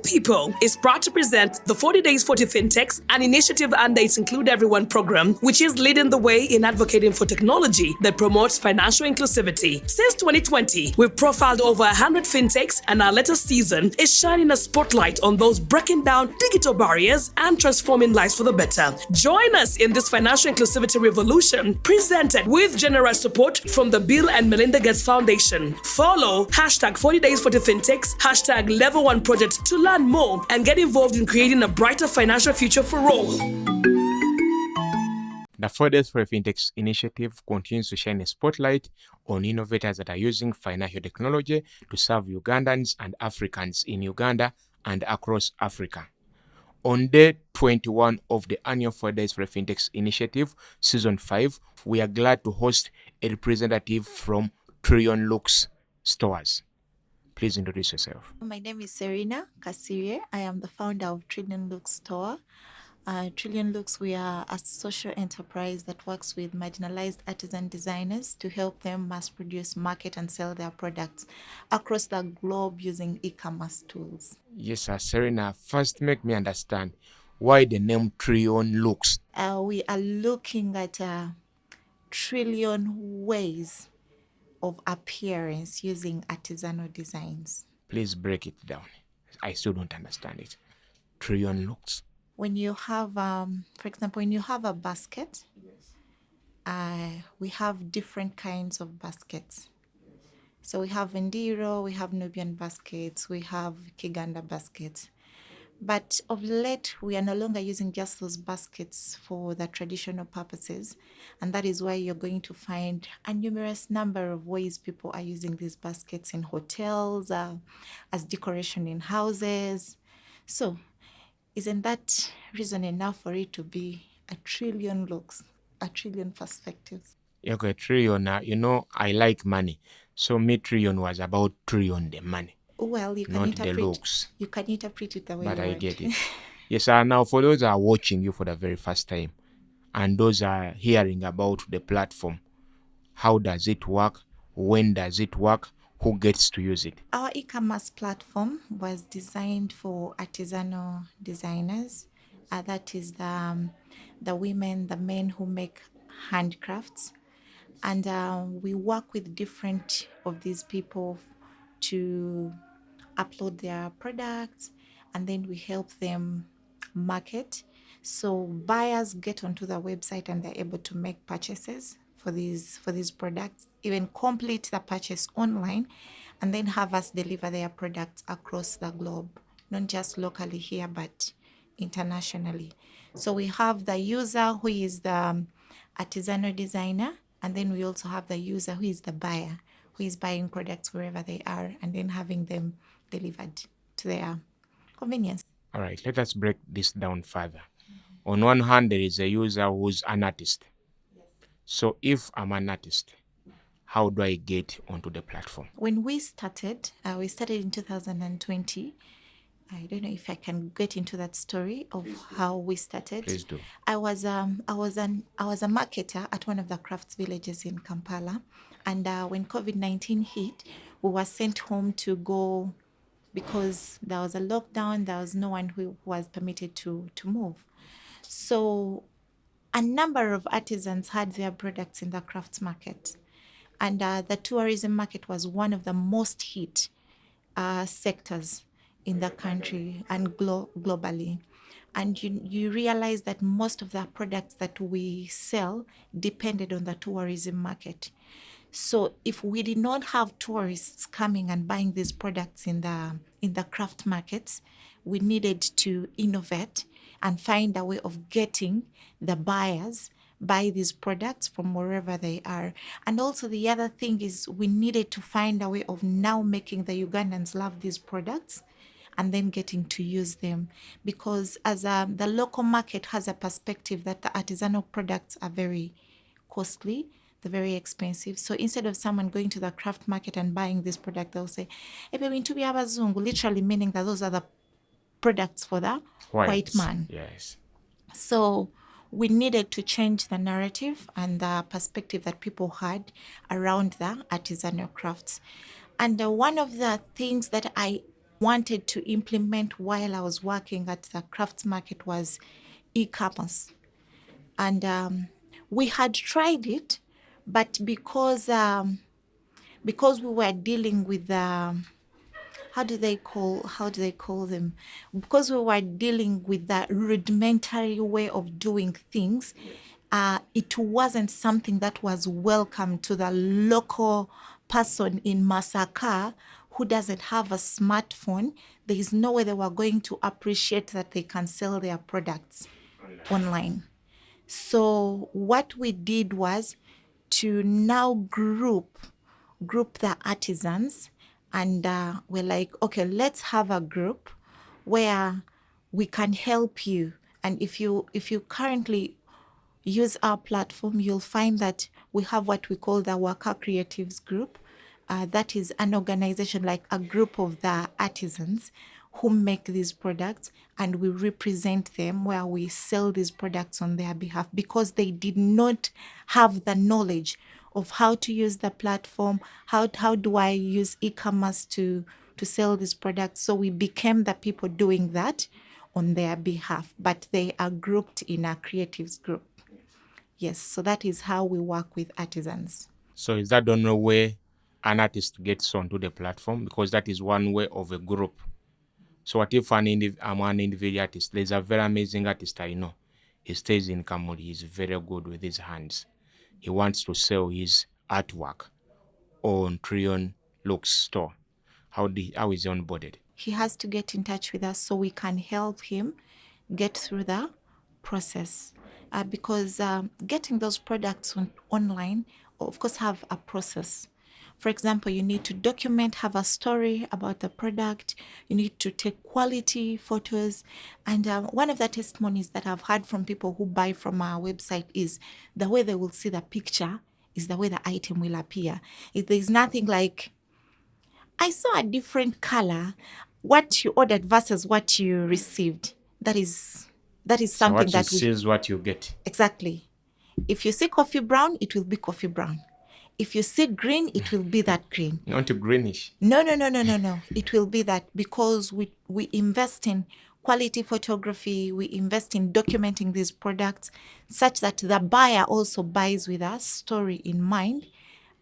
People is proud to present the 40 Days 40 FinTechs, an initiative under its Include Everyone program, which is leading the way in advocating for technology that promotes financial inclusivity. Since 2020, we've profiled over 100 FinTechs, and our latest season is shining a spotlight on those breaking down digital barriers and transforming lives for the better. Join us in this financial inclusivity revolution, presented with generous support from the Bill and Melinda Gates Foundation. Follow hashtag 40 Days 40 FinTechs, hashtag Level 1 Project to learn more and get involved in creating a brighter financial future for all. The 4 Days for FinTechs initiative continues to shine a spotlight on innovators that are using financial technology to serve Ugandans and Africans in Uganda and across Africa. On day 21 of the annual 4 Days for FinTechs initiative, season 5, we are glad to host a representative from Trillion Looks stores. Please introduce yourself. My name is Cerinah Kasirye. I am the founder of Trillion Looks store. Trillion Looks, we are a social enterprise that works with marginalized artisan designers to help them mass produce, market, and sell their products across the globe using e-commerce tools. Yes, sir. Cerinah, first make me understand why the name Trillion Looks. We are looking at a trillion ways of appearance using artisanal designs. Please break it down. I still don't understand it. Trillion Looks. When you have, for example, when you have a basket, we have different kinds of baskets. So we have Indiro, we have Nubian baskets, we have Kiganda baskets. But of late, we are no longer using just those baskets for the traditional purposes. And that is why you're going to find a numerous number of ways people are using these baskets in hotels, as decoration in houses. So isn't that reason enough for it to be a trillion looks, a trillion perspectives? Okay, Trillion, I like money. So me, Trillion was about Trillion, the money. Well, you can Not interpret the looks. You can interpret it the way But you I want. get it. Yes, sir. Now, for those that are watching you for the very first time and those are hearing about the platform, how does it work? When does it work? Who gets to use it? Our e-commerce platform was designed for artisanal designers. That is the women, the men who make handcrafts. And we work with different of these people to upload their products, and then we help them market. So buyers get onto the website and they're able to make purchases for these products, even complete the purchase online, and then have us deliver their products across the globe, not just locally here, but internationally. So we have the user who is the artisanal designer, and then we also have the user who is the buyer, who is buying products wherever they are and then having them delivered to their convenience. All right, let us break this down further. On one hand, there is a user who's an artist. So if I'm an artist, how do I get onto the platform? When we started in 2020. I don't know if I can get into that story of how we started. Please do. I was a marketer at one of the crafts villages in Kampala, and when COVID-19 hit, we were sent home to go because there was a lockdown. There was no one who was permitted to move. So a number of artisans had their products in the crafts market, and the tourism market was one of the most hit sectors in the country and globally. And you realize that most of the products that we sell depended on the tourism market. So if we did not have tourists coming and buying these products in the craft markets, we needed to innovate and find a way of getting the buyers buy these products from wherever they are. And also the other thing is we needed to find a way of now making the Ugandans love these products and then getting to use them, because as the local market has a perspective that the artisanal products are very costly, they're very expensive. So instead of someone going to the craft market and buying this product, they'll say, literally meaning that those are the products for the white man. Yes. So we needed to change the narrative and the perspective that people had around the artisanal crafts. And one of the things that I wanted to implement while I was working at the crafts market was e-commerce. And we had tried it, but because we were dealing with how do they call them? Because we were dealing with the rudimentary way of doing things, it wasn't something that was welcome to the local person in Masaka who doesn't have a smartphone. There is no way they were going to appreciate that they can sell their products online. So what we did was to now group the artisans, and we're like, okay, let's have a group where we can help you. And if you currently use our platform, you'll find that we have what we call the Worker Creatives Group. That is an organization, like a group of the artisans who make these products, and we represent them where we sell these products on their behalf because they did not have the knowledge of how to use the platform, how do I use e-commerce to sell these products. So we became the people doing that on their behalf, but they are grouped in a creatives group. Yes, so that is how we work with artisans. So is that the only way an artist gets onto the platform? Because that is one way of a group. So what if I'm an individual artist? There's a very amazing artist I know. He stays in Kamuli. He's very good with his hands. He wants to sell his artwork on Trion Looks store. How is he onboarded? He has to get in touch with us so we can help him get through the process. Because getting those products online, of course, have a process. For example, you need to document, have a story about the product. You need to take quality photos. And one of the testimonies that I've heard from people who buy from our website is the way they will see the picture is the way the item will appear. There's nothing like, I saw a different color, what you ordered versus what you received. That is something so what that you see is what you get. Exactly. If you see coffee brown, it will be coffee brown. If you see green, it will be that green. Not greenish. No. It will be that, because we invest in quality photography, we invest in documenting these products such that the buyer also buys with a story in mind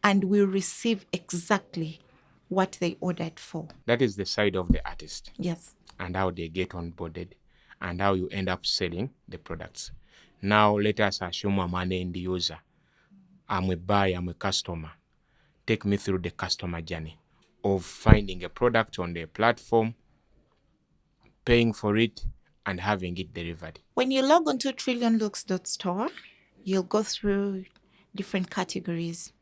and will receive exactly what they ordered for. That is the side of the artist. Yes. And how they get onboarded and how you end up selling the products. Now let us assume I'm an end user. I'm a buyer, I'm a customer. Take me through the customer journey of finding a product on the platform, paying for it, and having it delivered. When you log on to trillionlooks.store, you'll go through different categories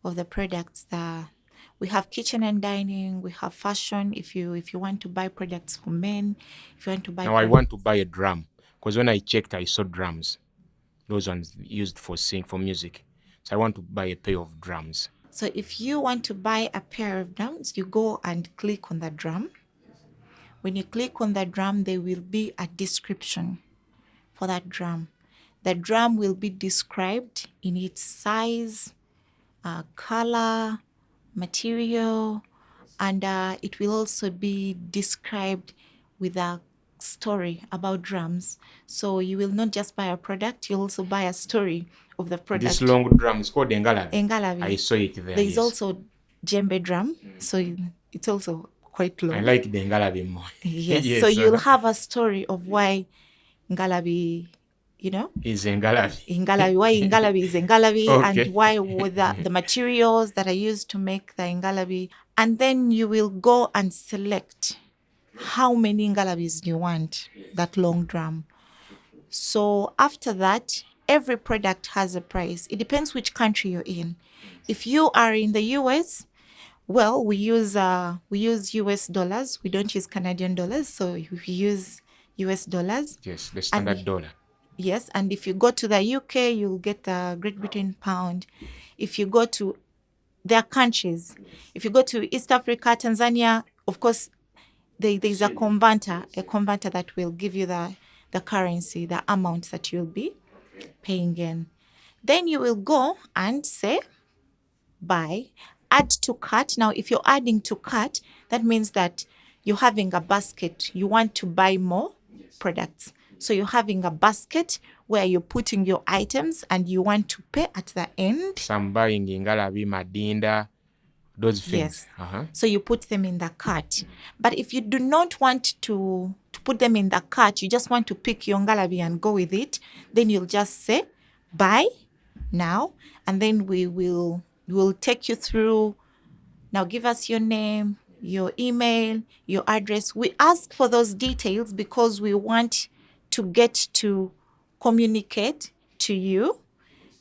of the products. We have kitchen and dining, we have fashion. If you want to buy products for men, if you want to buy... Now I want to buy a drum, because when I checked, I saw drums. Those ones used for music. So I want to buy a pair of drums. So if you want to buy a pair of drums, you go and click on the drum. When you click on the drum, there will be a description for that drum. The drum will be described in its size, color, material, and it will also be described with a story about drums. So you will not just buy a product, you'll also buy a story of the product. This long drum is called engalabi. Engalabi. I saw it there. There is also djembe drum, so it's also quite long. I like the engalabi more. Yes. Yes, so you'll have a story of why engalabi, is engalabi. Why engalabi is engalabi, Okay. and why with the materials that are used to make the engalabi. And then you will go and select how many engalabis you want, that long drum. So after that, every product has a price. It depends which country you're in. If you are in the US, well, we use US dollars. We don't use Canadian dollars, so we use US dollars. Yes, the standard dollar. Yes, and if you go to the UK, you'll get the Great Britain pound. If you go to their countries, if you go to East Africa, Tanzania, of course, there's a converter that will give you the currency, the amount that you'll be paying in. Then you will go and say, buy, add to cart. Now, if you're adding to cart, that means that you're having a basket, you want to buy more products. So you're having a basket where you're putting your items and you want to pay at the end. Some buying ingalabi, madinda, those things. Yes. So you put them in the cart. But if you do not want to put them in the cart, you just want to pick your ngalabi and go with it, then you'll just say buy now, and then we'll take you through. Now give us your name, your email, your address. We ask for those details because we want to get to communicate to you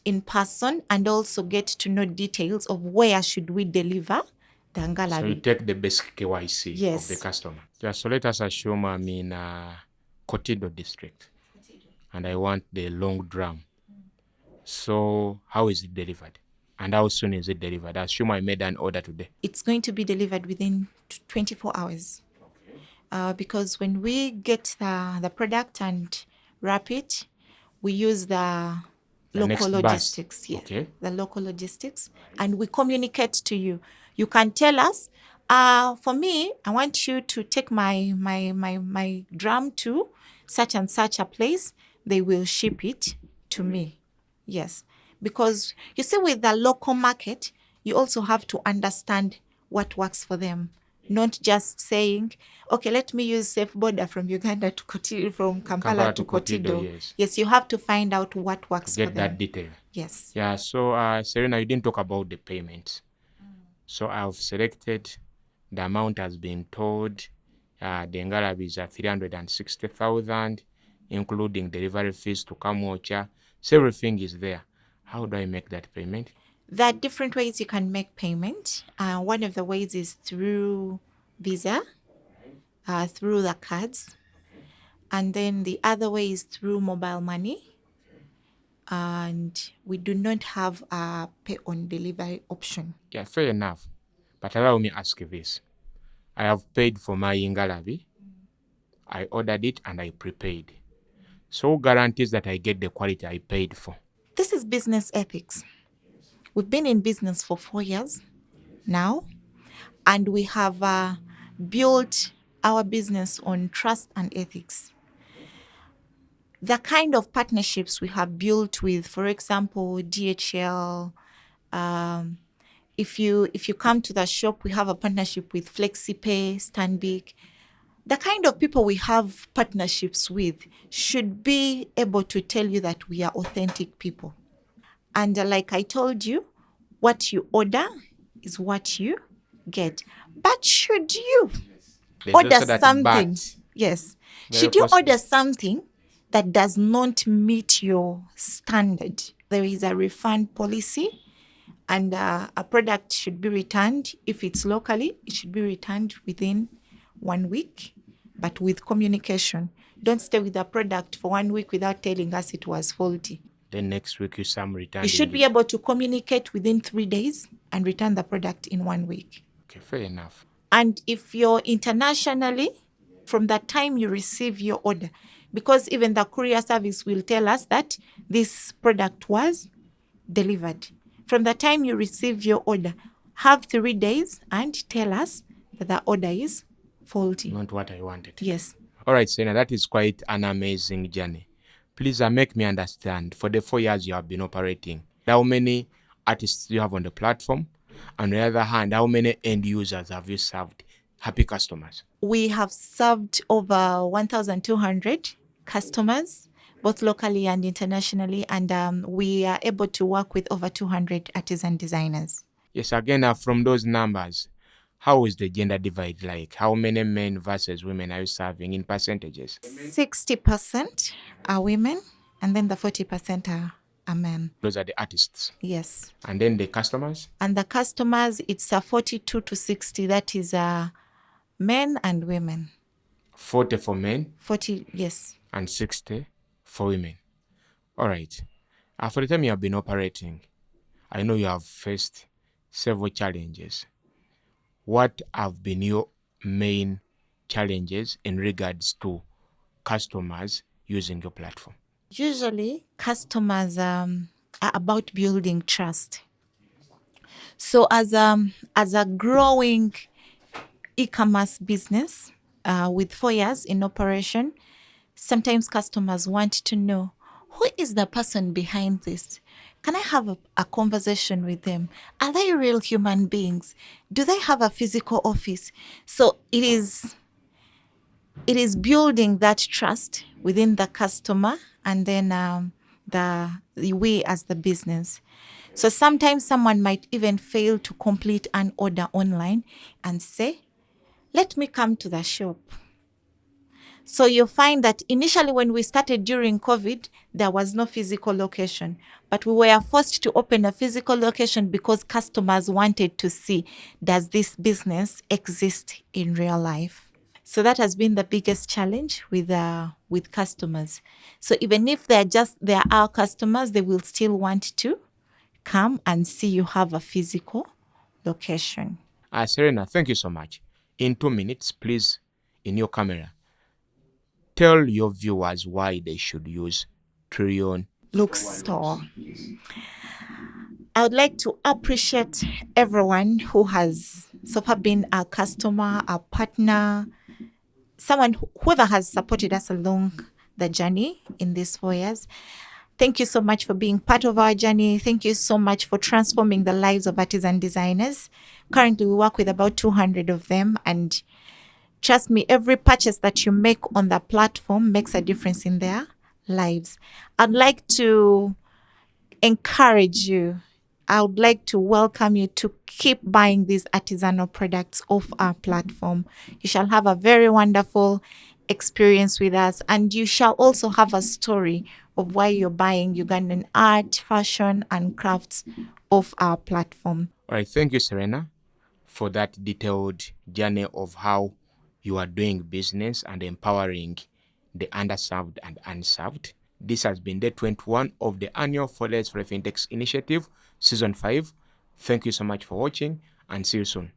in person and also get to know details of where should we deliver the ngalabi. So you take the basic KYC Yes. of the customer. Yeah, so let us assume I'm in Kotido district and I want the long drum. So how is it delivered? And how soon is it delivered? I assume I made an order today. It's going to be delivered within 24 hours. Because when we get the product and wrap it, we use the The next local bus. logistics. Yeah, Okay. the local logistics, and we communicate to you. You can tell us, for me, I want you to take my drum to such and such a place. They will ship it to me. Yes, because you see, with the local market, you also have to understand what works for them. Not just saying, okay, let me use safe border from Uganda to Kotido, from Kampala to Kotido. Yes. Yes, you have to find out what works for Get them. that detail. Yes. Yeah, so Cerinah, you didn't talk about the payments. So I've selected, the amount has been told, the ngalabi is at 360,000, including delivery fees to Kamocha. So everything is there. How do I make that payment? There are different ways you can make payment. One of the ways is through Visa, through the cards. And then the other way is through mobile money. And we do not have a pay on delivery option. Yeah, fair enough. But allow me ask you this. I have paid for my ngalabi. I ordered it and I prepaid. So who guarantees that I get the quality I paid for? This is business ethics. We've been in business for 4 years now, and we have built our business on trust and ethics. The kind of partnerships we have built with, for example, DHL. If you come to the shop, we have a partnership with FlexiPay, Stanbic. The kind of people we have partnerships with should be able to tell you that we are authentic people. And like I told you, what you order is what you get. But should you There's order also that something? but. Yes. Very Should you possible. order something that does not meet your standard? There is a refund policy, and a product should be returned. If it's locally, it should be returned within 1 week, but with communication. Don't stay with a product for 1 week without telling us it was faulty. Then next week you some return. You should be able to communicate within 3 days and return the product in 1 week. Okay, fair enough. And if you're internationally, from the time you receive your order, because even the courier service will tell us that this product was delivered. From the time you receive your order, have 3 days and tell us that the order is faulty. Not what I wanted. Yes. All right, Cerinah, that is quite an amazing journey. Please make me understand, for the 4 years you have been operating, how many artists you have on the platform? On the other hand, how many end users have you served? Happy customers. We have served over 1,200 customers, both locally and internationally, and we are able to work with over 200 artisan designers. Yes, again, from those numbers, how is the gender divide like? How many men versus women are you serving in percentages? 60% are women, and then the 40% are men. Those are the artists. Yes. And then the customers? And the customers, it's 42 to 60. That is men and women. 40 for men? 40, yes. And 60 for women. All right. For the time you have been operating, I know you have faced several challenges. What have been your main challenges in regards to customers using your platform? Usually, customers are about building trust. So as a growing e-commerce business with 4 years in operation, sometimes customers want to know, who is the person behind this? Can I have a conversation with them? Are they real human beings? Do they have a physical office? So it is building that trust within the customer and then the we as the business. So sometimes someone might even fail to complete an order online and say, let me come to the shop. So you'll find that initially when we started during COVID, there was no physical location, but we were forced to open a physical location because customers wanted to see, does this business exist in real life? So that has been the biggest challenge with customers. So even if they're our customers, they will still want to come and see you have a physical location. Cerinah, thank you so much. In 2 minutes, please, in your camera, tell your viewers why they should use Trillion Look store. I would like to appreciate everyone who has so far been our customer, our partner, whoever has supported us along the journey in these 4 years. Thank you so much for being part of our journey. Thank you so much for transforming the lives of artisan designers. Currently, we work with about 200 of them, and trust me, every purchase that you make on the platform makes a difference in their lives. I'd like to encourage you. I would like to welcome you to keep buying these artisanal products off our platform. You shall have a very wonderful experience with us, and you shall also have a story of why you're buying Ugandan art, fashion, and crafts off our platform. All right, thank you, Cerinah, for that detailed journey of how you are doing business and empowering the underserved and unserved. This has been day 21 of the annual 4 Days for FinTech initiative, season 5. Thank you so much for watching, and see you soon.